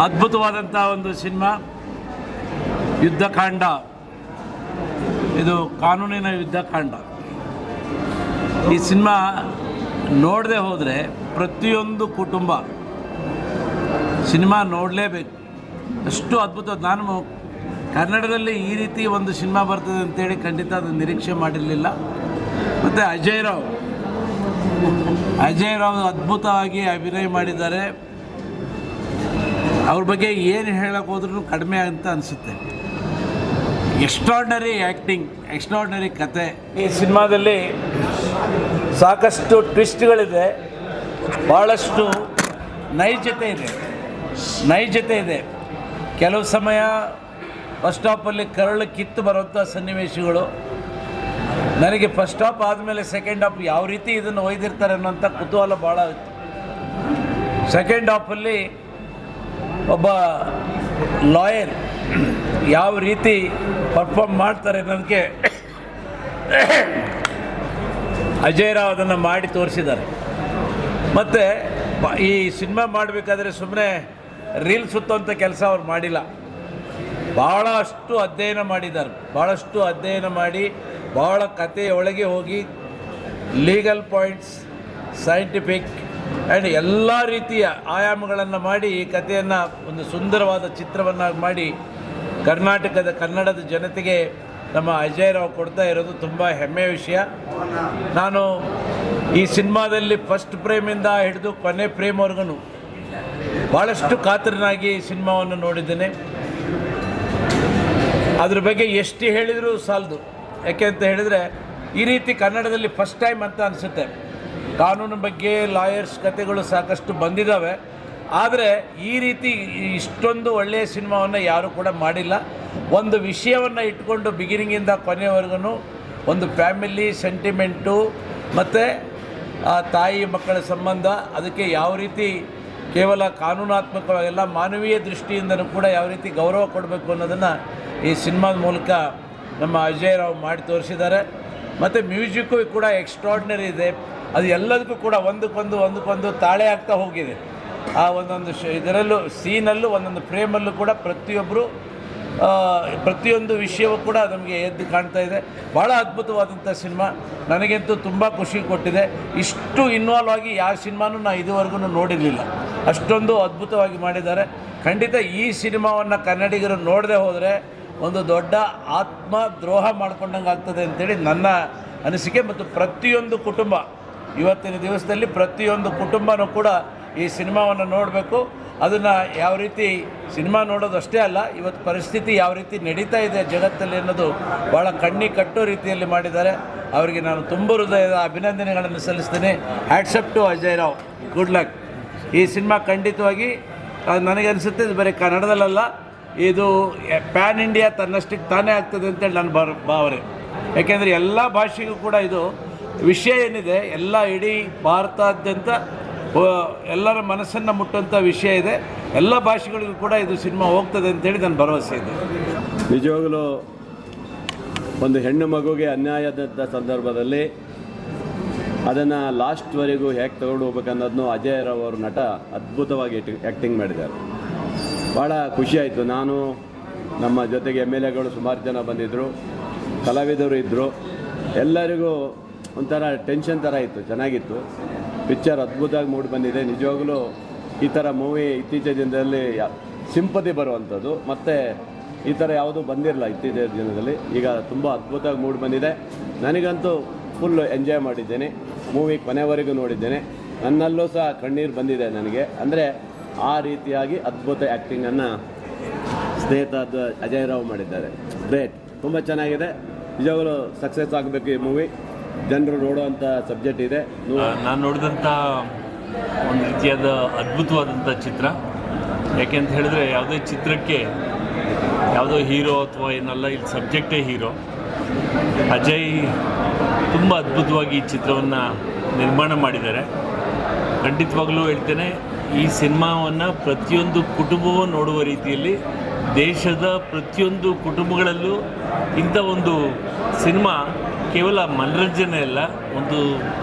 ಅದ್ಭುತವಾದಂಥ ಒಂದು ಸಿನಿಮಾ ಯುದ್ಧಕಾಂಡ. ಇದು ಕಾನೂನಿನ ಯುದ್ಧಕಾಂಡ. ಈ ಸಿನಿಮಾ ನೋಡದೆ ಹೋದರೆ ಪ್ರತಿಯೊಂದು ಕುಟುಂಬ ಸಿನಿಮಾ ನೋಡಲೇಬೇಕು, ಅಷ್ಟು ಅದ್ಭುತ. ನಾನು ಕನ್ನಡದಲ್ಲಿ ಈ ರೀತಿ ಒಂದು ಸಿನಿಮಾ ಬರ್ತದೆ ಅಂತೇಳಿ ಖಂಡಿತ ಅದನ್ನು ನಿರೀಕ್ಷೆ ಮಾಡಿರಲಿಲ್ಲ. ಮತ್ತು ಅಜಯ್ ರಾವ್ ಅದ್ಭುತವಾಗಿ ಅಭಿನಯ ಮಾಡಿದ್ದಾರೆ. ಅವ್ರ ಬಗ್ಗೆ ಏನು ಹೇಳಕ್ಕೆ ಹೋದ್ರೂ ಕಡಿಮೆ ಅಂತ ಅನಿಸುತ್ತೆ. ಎಕ್ಸ್ಟ್ರಾರ್ಡಿನರಿ ಆ್ಯಕ್ಟಿಂಗ್, ಎಕ್ಸ್ಟ್ರಾರ್ಡಿನರಿ ಕತೆ. ಈ ಸಿನಿಮಾದಲ್ಲಿ ಸಾಕಷ್ಟು ಟ್ವಿಸ್ಟ್ಗಳಿದೆ, ಭಾಳಷ್ಟು ನೈಜತೆ ಇದೆ. ಕೆಲವು ಸಮಯ ಫಸ್ಟ್ ಸ್ಟಾಪಲ್ಲಿ ಕರಳು ಕಿತ್ತು ಬರುವಂಥ ಸನ್ನಿವೇಶಗಳು. ನನಗೆ ಫಸ್ಟ್ ಸ್ಟಾಪ್ ಆದಮೇಲೆ ಸೆಕೆಂಡ್ ಹಾಫ್ ಯಾವ ರೀತಿ ಇದನ್ನು ಒಯ್ದಿರ್ತಾರೆ ಅನ್ನೋಂಥ ಕುತೂಹಲ ಭಾಳ ಇತ್ತು. ಸೆಕೆಂಡ್ ಹಾಫಲ್ಲಿ ಒಬ್ಬ ಲಾಯರ್ ಯಾವ ರೀತಿ ಪರ್ಫಾರ್ಮ್ ಮಾಡ್ತಾರೆ ಅನ್ನೋದಕ್ಕೆ ಅಜಯ್ ರಾವ್ ಅದನ್ನು ಮಾಡಿ ತೋರಿಸಿದ್ದಾರೆ. ಮತ್ತು ಈ ಸಿನಿಮಾ ಮಾಡಬೇಕಾದ್ರೆ ಸುಮ್ಮನೆ ರೀಲ್ ಸುತ್ತುವಂಥ ಕೆಲಸ ಅವ್ರು ಮಾಡಿಲ್ಲ. ಭಾಳಷ್ಟು ಅಧ್ಯಯನ ಮಾಡಿದ್ದಾರೆ. ಭಾಳಷ್ಟು ಅಧ್ಯಯನ ಮಾಡಿ ಭಾಳ ಕಥೆಯೊಳಗೆ ಹೋಗಿ ಲೀಗಲ್ ಪಾಯಿಂಟ್ಸ್, ಸೈಂಟಿಫಿಕ್ ಆ್ಯಂಡ್ ಎಲ್ಲ ರೀತಿಯ ಆಯಾಮಗಳನ್ನು ಮಾಡಿ ಈ ಕಥೆಯನ್ನು ಒಂದು ಸುಂದರವಾದ ಚಿತ್ರವನ್ನಾಗಿ ಮಾಡಿ ಕನ್ನಡದ ಜನತೆಗೆ ನಮ್ಮ ಅಜಯ್ ರಾವ್ ಕೊಡ್ತಾ ಇರೋದು ತುಂಬ ಹೆಮ್ಮೆಯ ವಿಷಯ. ನಾನು ಈ ಸಿನಿಮಾದಲ್ಲಿ ಫಸ್ಟ್ ಫ್ರೇಮಿಂದ ಹಿಡಿದು ಕೊನೆ ಫ್ರೇಮ್ವರೆಗೂ ಭಾಳಷ್ಟು ಕಾತರನಾಗಿ ಈ ಸಿನಿಮಾವನ್ನು ನೋಡಿದ್ದೇನೆ. ಅದ್ರ ಬಗ್ಗೆ ಎಷ್ಟು ಹೇಳಿದರೂ ಸಾಲದು. ಯಾಕೆ ಅಂತ ಹೇಳಿದರೆ ಈ ರೀತಿ ಕನ್ನಡದಲ್ಲಿ ಫಸ್ಟ್ ಟೈಮ್ ಅಂತ ಅನಿಸುತ್ತೆ. ಕಾನೂನು ಬಗ್ಗೆ ಲಾಯರ್ಸ್ ಕಥೆಗಳು ಸಾಕಷ್ಟು ಬಂದಿದ್ದಾವೆ, ಆದರೆ ಈ ರೀತಿ ಇಷ್ಟೊಂದು ಒಳ್ಳೆಯ ಸಿನಿಮಾವನ್ನು ಯಾರೂ ಕೂಡ ಮಾಡಿಲ್ಲ. ಒಂದು ವಿಷಯವನ್ನು ಇಟ್ಕೊಂಡು ಬಿಗಿನಿಂಗಿಂದ ಕೊನೆಯವರೆಗೂ ಒಂದು ಫ್ಯಾಮಿಲಿ ಸೆಂಟಿಮೆಂಟು ಮತ್ತು ಆ ತಾಯಿ ಮಕ್ಕಳ ಸಂಬಂಧ, ಅದಕ್ಕೆ ಯಾವ ರೀತಿ ಕೇವಲ ಕಾನೂನಾತ್ಮಕವಾಗೆಲ್ಲ ಮಾನವೀಯ ದೃಷ್ಟಿಯಿಂದನೂ ಕೂಡ ಯಾವ ರೀತಿ ಗೌರವ ಕೊಡಬೇಕು ಅನ್ನೋದನ್ನು ಈ ಸಿನಿಮಾದ ಮೂಲಕ ನಮ್ಮ ಅಜಯ್ ರಾವ್ ಮಾಡಿ ತೋರಿಸಿದ್ದಾರೆ. ಮತ್ತು ಮ್ಯೂಸಿಕ್ಕು ಕೂಡ ಎಕ್ಸ್ಟ್ರಾರ್ಡಿನರಿ ಇದೆ. ಅದು ಎಲ್ಲದಕ್ಕೂ ಕೂಡ ಒಂದಕ್ಕೊಂದು ತಾಳೆ ಆಗ್ತಾ ಹೋಗಿದೆ. ಆ ಒಂದೊಂದು ಇದರಲ್ಲೂ ಸೀನಲ್ಲೂ ಒಂದೊಂದು ಫ್ರೇಮಲ್ಲೂ ಕೂಡ ಪ್ರತಿಯೊಂದು ವಿಷಯವೂ ಕೂಡ ನಮಗೆ ಎದ್ದು ಕಾಣ್ತಾ ಇದೆ. ಭಾಳ ಅದ್ಭುತವಾದಂಥ ಸಿನಿಮಾ. ನನಗಂತೂ ತುಂಬ ಖುಷಿ ಕೊಟ್ಟಿದೆ. ಇಷ್ಟು ಇನ್ವಾಲ್ವ್ ಆಗಿ ಯಾವ ಸಿನಿಮಾನೂ ನಾನು ಇದುವರೆಗೂ ನೋಡಿರಲಿಲ್ಲ. ಅಷ್ಟೊಂದು ಅದ್ಭುತವಾಗಿ ಮಾಡಿದ್ದಾರೆ. ಖಂಡಿತ ಈ ಸಿನಿಮಾವನ್ನು ಕನ್ನಡಿಗರು ನೋಡದೆ ಹೋದರೆ ಒಂದು ದೊಡ್ಡ ಆತ್ಮ ದ್ರೋಹ ಮಾಡ್ಕೊಂಡಂಗೆ ಆಗ್ತದೆ ಅಂತೇಳಿ ನನ್ನ ಅನಿಸಿಕೆ. ಮತ್ತು ಪ್ರತಿಯೊಂದು ಕುಟುಂಬ ಇವತ್ತಿನ ದಿವಸದಲ್ಲಿ ಪ್ರತಿಯೊಂದು ಕುಟುಂಬನೂ ಕೂಡ ಈ ಸಿನಿಮಾವನ್ನು ನೋಡಬೇಕು. ಅದನ್ನು ಯಾವ ರೀತಿ ಸಿನಿಮಾ ನೋಡೋದು ಅಷ್ಟೇ ಅಲ್ಲ, ಇವತ್ತು ಪರಿಸ್ಥಿತಿ ಯಾವ ರೀತಿ ನಡೀತಾ ಇದೆ ಜಗತ್ತಲ್ಲಿ ಅನ್ನೋದು ಭಾಳ ಕಟ್ಟೋ ರೀತಿಯಲ್ಲಿ ಮಾಡಿದ್ದಾರೆ. ಅವರಿಗೆ ನಾನು ತುಂಬ ಹೃದಯದ ಅಭಿನಂದನೆಗಳನ್ನು ಸಲ್ಲಿಸ್ತೀನಿ. Hats up to Ajay Rao, good luck. ಈ ಸಿನಿಮಾ ಖಂಡಿತವಾಗಿ ನನಗನ್ಸುತ್ತೆ ಇದು ಬರೀ ಕನ್ನಡದಲ್ಲ, ಇದು ಪ್ಯಾನ್ ಇಂಡಿಯಾ ತನ್ನಷ್ಟಕ್ಕೆ ತಾನೇ ಆಗ್ತದೆ ಅಂತೇಳಿ ನನ್ನ ಭಾವನೆ. ಯಾಕೆಂದರೆ ಎಲ್ಲ ಭಾಷೆಗೂ ಕೂಡ ಇದು ವಿಷಯ ಏನಿದೆ ಎಲ್ಲ ಇಡೀ ಭಾರತಾದ್ಯಂತ ಎಲ್ಲರ ಮನಸ್ಸನ್ನು ಮುಟ್ಟುವಂಥ ವಿಷಯ ಇದೆ. ಎಲ್ಲ ಭಾಷೆಗಳಿಗೂ ಕೂಡ ಇದು ಸಿನಿಮಾ ಹೋಗ್ತದೆ ಅಂತೇಳಿ ನನ್ನ ಭರವಸೆ ಇದೆ. ನಿಜವಾಗಲೂ ಒಂದು ಹೆಣ್ಣು ಮಗುಗೆ ಅನ್ಯಾಯದ ಸಂದರ್ಭದಲ್ಲಿ ಅದನ್ನು ಲಾಸ್ಟ್ವರೆಗೂ ಹೇಗೆ ತಗೊಂಡು ಹೋಗ್ಬೇಕನ್ನೋದನ್ನು ಅಜಯ್ ರಾವ್ ಅವರು ನಟ ಅದ್ಭುತವಾಗಿ ಆ್ಯಕ್ಟಿಂಗ್ ಮಾಡಿದ್ದಾರೆ. ಭಾಳ ಖುಷಿಯಾಯಿತು. ನಾನು ನಮ್ಮ ಜೊತೆಗೆ MLAಗಳು ಸುಮಾರು ಜನ ಬಂದಿದ್ದರು, ಕಲಾವಿದರು ಇದ್ದರು. ಎಲ್ಲರಿಗೂ ಒಂಥರ ಟೆನ್ಷನ್ ಥರ ಇತ್ತು. ಚೆನ್ನಾಗಿತ್ತು. ಪಿಕ್ಚರ್ ಅದ್ಭುತವಾಗಿ ಮೂಡಿ ಬಂದಿದೆ. ನಿಜವಾಗಲೂ ಈ ಥರ ಮೂವಿ ಇತ್ತೀಚಿನ ದಿನದಲ್ಲಿ ಸಿಂಪತಿ ಬರುವಂಥದ್ದು, ಮತ್ತು ಈ ಥರ ಯಾವುದೂ ಬಂದಿರಲ್ಲ ಇತ್ತೀಚಿನ ದಿನದಲ್ಲಿ. ಈಗ ತುಂಬ ಅದ್ಭುತವಾಗಿ ಮೂಡಿ ಬಂದಿದೆ. ನನಗಂತೂ ಫುಲ್ ಎಂಜಾಯ್ ಮಾಡಿದ್ದೇನೆ. ಮೂವಿ ಕೊನೆವರೆಗೂ ನೋಡಿದ್ದೇನೆ. ನನ್ನಲ್ಲೂ ಸಹ ಕಣ್ಣೀರು ಬಂದಿದೆ ನನಗೆ. ಅಂದರೆ ಆ ರೀತಿಯಾಗಿ ಅದ್ಭುತ ಆ್ಯಕ್ಟಿಂಗನ್ನು ಸ್ನೇಹಿತ ಅಜಯ್ ರಾವ್ ಮಾಡಿದ್ದಾರೆ. ಗ್ರೇಟ್, ತುಂಬ ಚೆನ್ನಾಗಿದೆ. ನಿಜವಾಗಲೂ ಸಕ್ಸಸ್ ಆಗಬೇಕು ಈ ಮೂವಿ. ಜನರು ನೋಡುವಂಥ ಸಬ್ಜೆಕ್ಟ್ ಇದೆ. ನಾನು ನೋಡಿದಂಥ ಒಂದು ರೀತಿಯಾದ ಅದ್ಭುತವಾದಂಥ ಚಿತ್ರ. ಯಾಕೆ ಅಂತ ಹೇಳಿದ್ರೆ ಯಾವುದೇ ಚಿತ್ರಕ್ಕೆ ಯಾವುದೋ ಹೀರೋ ಅಥವಾ ಏನಲ್ಲ, ಇಲ್ಲಿ ಸಬ್ಜೆಕ್ಟೇ ಹೀರೋ. ಅಜಯ್ ತುಂಬ ಅದ್ಭುತವಾಗಿ ಈ ಚಿತ್ರವನ್ನು ನಿರ್ಮಾಣ ಮಾಡಿದ್ದಾರೆ. ಖಂಡಿತವಾಗಲೂ ಹೇಳ್ತೇನೆ, ಈ ಸಿನಿಮಾವನ್ನು ಪ್ರತಿಯೊಂದು ಕುಟುಂಬವೂ ನೋಡುವ ರೀತಿಯಲ್ಲಿ ದೇಶದ ಪ್ರತಿಯೊಂದು ಕುಟುಂಬಗಳಲ್ಲೂ ಇಂಥ ಒಂದು ಸಿನಿಮಾ ಕೇವಲ ಮನರಂಜನೆ ಅಲ್ಲ, ಒಂದು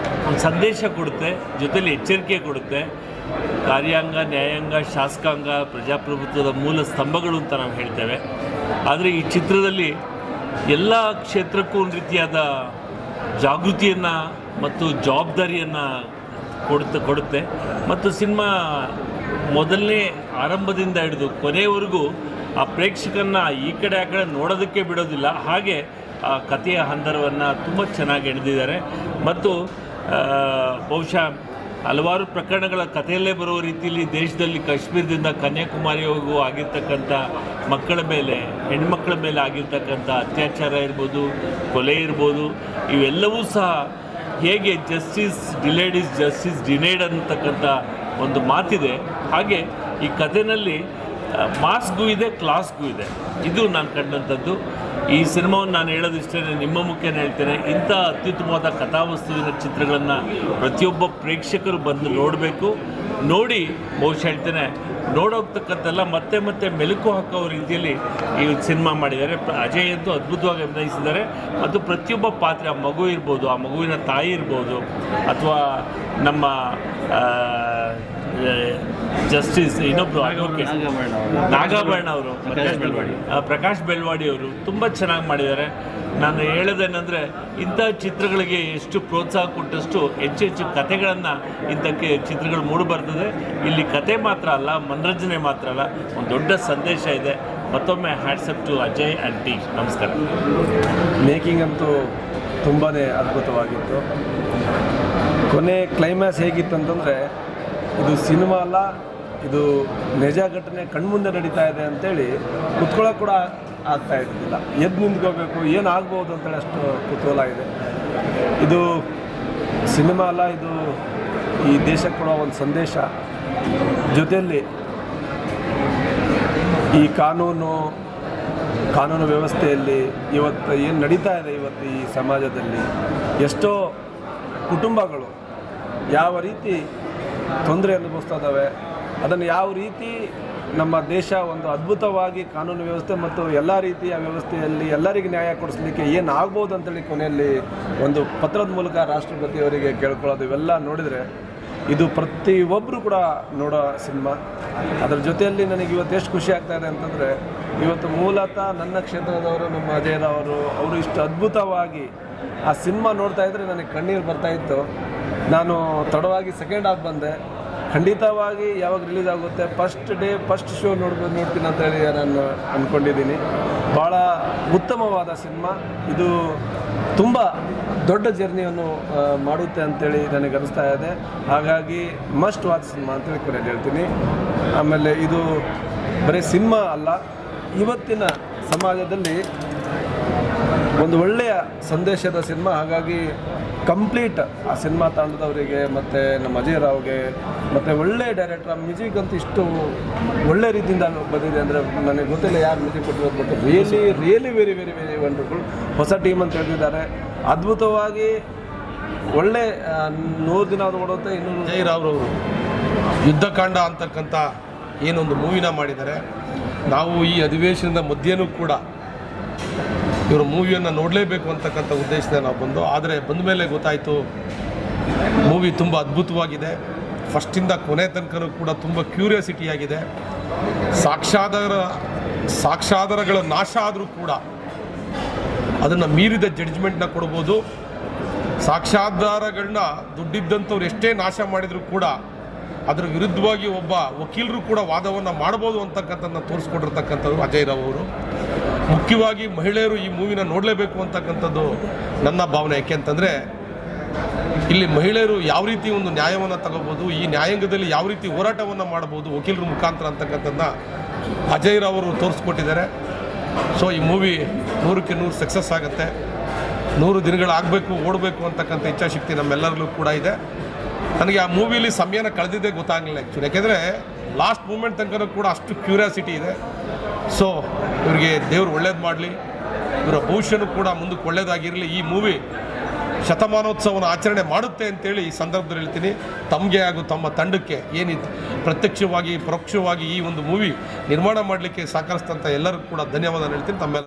ಸಂದೇಶ ಕೊಡುತ್ತೆ, ಜೊತೆಲಿ ಎಚ್ಚರಿಕೆ ಕೊಡುತ್ತೆ. ಕಾರ್ಯಾಂಗ, ನ್ಯಾಯಾಂಗ, ಶಾಸಕಾಂಗ, ಪ್ರಜಾಪ್ರಭುತ್ವದ ಮೂಲ ಸ್ತಂಭಗಳು ಅಂತ ನಾವು ಹೇಳ್ತೇವೆ. ಆದರೆ ಈ ಚಿತ್ರದಲ್ಲಿ ಎಲ್ಲ ಕ್ಷೇತ್ರಕ್ಕೂ ಒಂದು ರೀತಿಯಾದ ಜಾಗೃತಿಯನ್ನು ಮತ್ತು ಜವಾಬ್ದಾರಿಯನ್ನು ಕೊಡುತ್ತೆ. ಮತ್ತು ಸಿನಿಮಾ ಮೊದಲನೇ ಆರಂಭದಿಂದ ಹಿಡಿದು ಕೊನೆಯವರೆಗೂ ಆ ಪ್ರೇಕ್ಷಕನ್ನ ಈ ಕಡೆ ಆ ಕಡೆ ನೋಡೋದಕ್ಕೆ ಬಿಡೋದಿಲ್ಲ. ಹಾಗೆ ಆ ಕಥೆಯ ಹಂದರವನ್ನು ತುಂಬ ಚೆನ್ನಾಗಿ ಎಳೆದಿದ್ದಾರೆ. ಮತ್ತು ಬಹುಶಃ ಹಲವಾರು ಪ್ರಕರಣಗಳ ಕಥೆಯಲ್ಲೇ ಬರುವ ರೀತಿಯಲ್ಲಿ ದೇಶದಲ್ಲಿ ಕಾಶ್ಮೀರದಿಂದ ಕನ್ಯಾಕುಮಾರಿವರೆಗೂ ಆಗಿರ್ತಕ್ಕಂಥ ಮಕ್ಕಳ ಮೇಲೆ, ಹೆಣ್ಮಕ್ಕಳ ಮೇಲೆ ಆಗಿರ್ತಕ್ಕಂಥ ಅತ್ಯಾಚಾರ ಇರ್ಬೋದು, ಕೊಲೆ ಇರ್ಬೋದು, ಇವೆಲ್ಲವೂ ಸಹ ಹೇಗೆ ಜಸ್ಟಿಸ್ ಡಿಲೇಡ್ ಇಸ್ ಜಸ್ಟಿಸ್ ಡಿನೇಡ್ ಅಂತಕ್ಕಂಥ ಒಂದು ಮಾತಿದೆ. ಹಾಗೆ ಈ ಕಥೆಯಲ್ಲಿ ಮಾಸ್ಗೂ ಇದೆ, ಕ್ಲಾಸ್ಗೂ ಇದೆ. ಇದು ನಾನು ಕಂಡಂಥದ್ದು. ಈ ಸಿನಿಮಾವನ್ನು ನಾನು ಹೇಳೋದಿಷ್ಟೇ, ನಿಮ್ಮ ಮುಖ್ಯನೇ ಹೇಳ್ತೇನೆ, ಇಂಥ ಅತ್ಯುತ್ತಮವಾದ ಕಥಾವಸ್ತುವಿನ ಚಿತ್ರಗಳನ್ನು ಪ್ರತಿಯೊಬ್ಬ ಪ್ರೇಕ್ಷಕರು ಬಂದು ನೋಡಬೇಕು. ನೋಡಿ ಬಹುಶಃ ಹೇಳ್ತೇನೆ, ನೋಡೋಗ್ತಕ್ಕಂಥಲ್ಲ ಮತ್ತೆ ಮತ್ತೆ ಮೆಲುಕು ಹಾಕೋ ರೀತಿಯಲ್ಲಿ ಈ ಸಿನಿಮಾ ಮಾಡಿದ್ದಾರೆ. ಅಜಯ್ ಅಂತೂ ಅದ್ಭುತವಾಗಿ ಅಭಿನಯಿಸಿದ್ದಾರೆ. ಮತ್ತು ಪ್ರತಿಯೊಬ್ಬ ಪಾತ್ರ, ಆ ಮಗು ಇರ್ಬೋದು, ಆ ಮಗುವಿನ ತಾಯಿ ಇರ್ಬೋದು, ಅಥವಾ ನಮ್ಮ ಜಸ್ಟಿಸ್ ಇನ್ನೊಬ್ಬರು ನಾಗಾಭರಣ ಅವರು, ಪ್ರಕಾಶ್ ಬೆಳ್ವಾಡಿ ಅವರು ತುಂಬ ಚೆನ್ನಾಗಿ ಮಾಡಿದ್ದಾರೆ. ನಾನು ಹೇಳೋದೇನೆಂದರೆ, ಇಂಥ ಚಿತ್ರಗಳಿಗೆ ಎಷ್ಟು ಪ್ರೋತ್ಸಾಹ ಕೊಟ್ಟಷ್ಟು ಹೆಚ್ಚು ಹೆಚ್ಚು ಕಥೆಗಳನ್ನು ಇಂಥಕ್ಕೆ ಚಿತ್ರಗಳು ಮೂಡಿಬರ್ತದೆ. ಇಲ್ಲಿ ಕತೆ ಮಾತ್ರ ಅಲ್ಲ, ಮನರಂಜನೆ ಮಾತ್ರ ಅಲ್ಲ, ಒಂದು ದೊಡ್ಡ ಸಂದೇಶ ಇದೆ. ಮತ್ತೊಮ್ಮೆ hats off to Ajay and team. ನಮಸ್ಕಾರ. ಮೇಕಿಂಗ್ ಅಂತೂ ತುಂಬಾ ಅದ್ಭುತವಾಗಿತ್ತು. ಕೊನೆ ಕ್ಲೈಮ್ಯಾಕ್ಸ್ ಹೇಗಿತ್ತು ಅಂತಂದರೆ, ಇದು ಸಿನಿಮಾ ಅಲ್ಲ, ಇದು ನಿಜ ಘಟನೆ ಕಣ್ಮುಂದೆ ನಡೀತಾ ಇದೆ ಅಂತೇಳಿ ಕುತ್ಕೊಳ್ಳೋಕೆ ಕೂಡ ಆಗ್ತಾ ಇದ್ದಿಲ್ಲ. ಎದ್ದು ನಿಂತ್ಕೋಬೇಕು, ಏನಾಗ್ಬೋದು ಅಂತೇಳಿ ಅಷ್ಟು ಕುತೂಹಲ ಇದೆ. ಇದು ಸಿನಿಮಾ ಅಲ್ಲ, ಇದು ಈ ದೇಶಕ್ಕೆ ಕೊಡೋ ಒಂದು ಸಂದೇಶ. ಜೊತೆಯಲ್ಲಿ ಈ ಕಾನೂನು ವ್ಯವಸ್ಥೆಯಲ್ಲಿ ಇವತ್ತು ಏನು ನಡೀತಾ ಇದೆ, ಇವತ್ತು ಈ ಸಮಾಜದಲ್ಲಿ ಎಷ್ಟೋ ಕುಟುಂಬಗಳು ಯಾವ ರೀತಿ ತೊಂದರೆ ಅನುಭವಿಸ್ತಾ ಇದ್ದಾವೆ, ಅದನ್ನು ಯಾವ ರೀತಿ ನಮ್ಮ ದೇಶ ಒಂದು ಅದ್ಭುತವಾಗಿ ಕಾನೂನು ವ್ಯವಸ್ಥೆ ಮತ್ತು ಎಲ್ಲ ರೀತಿಯ ವ್ಯವಸ್ಥೆಯಲ್ಲಿ ಎಲ್ಲರಿಗೆ ನ್ಯಾಯ ಕೊಡಿಸ್ಲಿಕ್ಕೆ ಏನಾಗ್ಬೋದು ಅಂತೇಳಿ ಕೊನೆಯಲ್ಲಿ ಒಂದು ಪತ್ರದ ಮೂಲಕ ರಾಷ್ಟ್ರಪತಿಯವರಿಗೆ ಕೇಳ್ಕೊಳ್ಳೋದು, ಇವೆಲ್ಲ ನೋಡಿದರೆ ಇದು ಪ್ರತಿಯೊಬ್ಬರು ಕೂಡ ನೋಡೋ ಸಿನಿಮಾ. ಅದರ ಜೊತೆಯಲ್ಲಿ ನನಗೆ ಇವತ್ತು ಎಷ್ಟು ಖುಷಿ ಆಗ್ತಾ ಇದೆ ಅಂತಂದರೆ, ಇವತ್ತು ಮೂಲತಃ ನನ್ನ ಕ್ಷೇತ್ರದವರು, ನಮ್ಮ ಅಜಯ್ ಅವರು ಇಷ್ಟು ಅದ್ಭುತವಾಗಿ ಆ ಸಿನಿಮಾ ನೋಡ್ತಾ ಇದ್ದರೆ ನನಗೆ ಕಣ್ಣೀರು ಬರ್ತಾಯಿತ್ತು. ನಾನು ತಡವಾಗಿ ಸೆಕೆಂಡ್ ಹಾಫ್ ಬಂದೆ. ಖಂಡಿತವಾಗಿ ಯಾವಾಗ ರಿಲೀಸ್ ಆಗುತ್ತೆ ಫಸ್ಟ್ ಶೋ ನೋಡ್ತೀನಿ ಅಂತೇಳಿ ನಾನು ಅಂದ್ಕೊಂಡಿದ್ದೀನಿ. ಭಾಳ ಉತ್ತಮವಾದ ಸಿನಿಮಾ. ಇದು ತುಂಬ ದೊಡ್ಡ ಜರ್ನಿಯನ್ನು ಮಾಡುತ್ತೆ ಅಂತೇಳಿ ನನಗೆ ಅನಿಸ್ತಾ ಇದೆ. ಹಾಗಾಗಿ ಮಸ್ಟ್ ವಾಚ್ ಸಿನಿಮಾ ಅಂತೇಳಿ ಕೂಡ ಹೇಳ್ತೀನಿ. ಆಮೇಲೆ ಇದು ಬರೀ ಸಿನಿಮಾ ಅಲ್ಲ, ಇವತ್ತಿನ ಸಮಾಜದಲ್ಲಿ ಒಂದು ಒಳ್ಳೆಯ ಸಂದೇಶದ ಸಿನಿಮಾ. ಹಾಗಾಗಿ ಕಂಪ್ಲೀಟ್ ಆ ಸಿನಿಮಾ ತಂಡದವರಿಗೆ ಮತ್ತು ನಮ್ಮ ಅಜಯ್ ರಾವ್ಗೆ ಮತ್ತು ಒಳ್ಳೆಯ ಡೈರೆಕ್ಟರ್, ಮ್ಯೂಸಿಕ್ ಅಂತೂ ಇಷ್ಟು ಒಳ್ಳೆ ರೀತಿಯಿಂದ ಬಂದಿದೆ ಅಂದರೆ ನನಗೆ ಗೊತ್ತಿಲ್ಲ ಯಾರು ಮ್ಯೂಸಿಕ್ ಕೊಟ್ಟಿರೋದು, but really very very very wonderful. ಹೊಸ ಟೀಮ್ ಅಂತ ಹೇಳ್ತಿದ್ದಾರೆ. ಅದ್ಭುತವಾಗಿ ಒಳ್ಳೆ 100 ದಿನ ಓಡುತ್ತೆ. ಇನ್ನೂ ಅಜಯ್ ರಾವ್ರವರು ಯುದ್ಧಕಾಂಡ ಅಂತಕ್ಕಂಥ ಏನೊಂದು ಮೂವಿನ ಮಾಡಿದ್ದಾರೆ. ನಾವು ಈ ಅಧಿವೇಶನದ ಮಧ್ಯೆನೂ ಕೂಡ ಇವರು ಮೂವಿಯನ್ನು ನೋಡಲೇಬೇಕು ಅಂತಕ್ಕಂಥ ಉದ್ದೇಶದಿಂದ ನಾವು ಬಂದು, ಆದರೆ ಬಂದ ಮೇಲೆ ಗೊತ್ತಾಯಿತು ಮೂವಿ ತುಂಬ ಅದ್ಭುತವಾಗಿದೆ. ಫಸ್ಟಿಂದ ಕೊನೆ ತನಕನೂ ಕೂಡ ತುಂಬ ಕ್ಯೂರಿಯಾಸಿಟಿಯಾಗಿದೆ. ಸಾಕ್ಷ್ಯಾಧಾರಗಳ ನಾಶ ಆದರೂ ಕೂಡ ಅದನ್ನು ಮೀರಿದ ಜಡ್ಜ್ಮೆಂಟ್ನ ಕೊಡ್ಬೋದು. ಸಾಕ್ಷ್ಯಾಧಾರಗಳನ್ನ ದುಡ್ಡಿದ್ದಂಥವ್ರು ಎಷ್ಟೇ ನಾಶ ಮಾಡಿದರೂ ಕೂಡ ಅದರ ವಿರುದ್ಧವಾಗಿ ಒಬ್ಬ ವಕೀಲರು ಕೂಡ ವಾದವನ್ನು ಮಾಡ್ಬೋದು ಅಂತಕ್ಕಂಥದ್ದನ್ನ ತೋರಿಸ್ಕೊಟ್ಟಿರ್ತಕ್ಕಂಥವ್ರು ಅಜಯ್ ರಾವ್ ಅವರು. ಮುಖ್ಯವಾಗಿ ಮಹಿಳೆಯರು ಈ ಮೂವಿನ ನೋಡಲೇಬೇಕು ಅಂತಕ್ಕಂಥದ್ದು ನನ್ನ ಭಾವನೆ. ಯಾಕೆಂತಂದರೆ ಇಲ್ಲಿ ಮಹಿಳೆಯರು ಯಾವ ರೀತಿ ಒಂದು ನ್ಯಾಯವನ್ನು ತಗೋಬೋದು, ಈ ನ್ಯಾಯಾಂಗದಲ್ಲಿ ಯಾವ ರೀತಿ ಹೋರಾಟವನ್ನು ಮಾಡ್ಬೋದು ವಕೀಲರ ಮುಖಾಂತರ ಅಂತಕ್ಕಂಥದ್ದನ್ನ ಅಜಯ್ ರಾವ್ ಅವರು ತೋರಿಸ್ಕೊಟ್ಟಿದ್ದಾರೆ. ಸೊ ಈ ಮೂವಿ 100ಕ್ಕೆ 100 ಸಕ್ಸಸ್ ಆಗುತ್ತೆ. 100 ದಿನಗಳಾಗಬೇಕು, ಓಡಬೇಕು ಅಂತಕ್ಕಂಥ ಇಚ್ಛಾಶಕ್ತಿ ನಮ್ಮೆಲ್ಲರಲ್ಲೂ ಕೂಡ ಇದೆ. ನನಗೆ ಆ ಮೂವಿಲಿ ಸಮಯನ ಕಳೆದಿದ್ದೇ ಗೊತ್ತಾಗಲಿಲ್ಲ ಆ್ಯಕ್ಚುಲಿ. ಯಾಕೆಂದರೆ ಲಾಸ್ಟ್ ಮೂಮೆಂಟ್ ತನಕ ಕೂಡ ಅಷ್ಟು ಕ್ಯೂರಿಯಾಸಿಟಿ ಇದೆ. ಸೊ ಇವರಿಗೆ ದೇವರು ಒಳ್ಳೇದು ಮಾಡಲಿ, ಇವರ ಭವಿಷ್ಯನೂ ಕೂಡ ಮುಂದಕ್ಕೆ ಒಳ್ಳೇದಾಗಿರಲಿ. ಈ ಮೂವಿ ಶತಮಾನೋತ್ಸವನ ಆಚರಣೆ ಮಾಡುತ್ತೆ ಅಂತೇಳಿ ಈ ಸಂದರ್ಭದಲ್ಲಿ ಹೇಳ್ತೀನಿ. ತಮಗೆ ಹಾಗೂ ತಮ್ಮ ತಂಡಕ್ಕೆ ಏನಿತ್ತು ಪ್ರತ್ಯಕ್ಷವಾಗಿ ಪರೋಕ್ಷವಾಗಿ ಈ ಒಂದು ಮೂವಿ ನಿರ್ಮಾಣ ಮಾಡಲಿಕ್ಕೆ ಸಹಕರಿಸಿದಂಥ ಎಲ್ಲರಿಗೂ ಕೂಡ ಧನ್ಯವಾದ ಹೇಳ್ತೀನಿ. ತಮ್ಮೆಲ್ಲ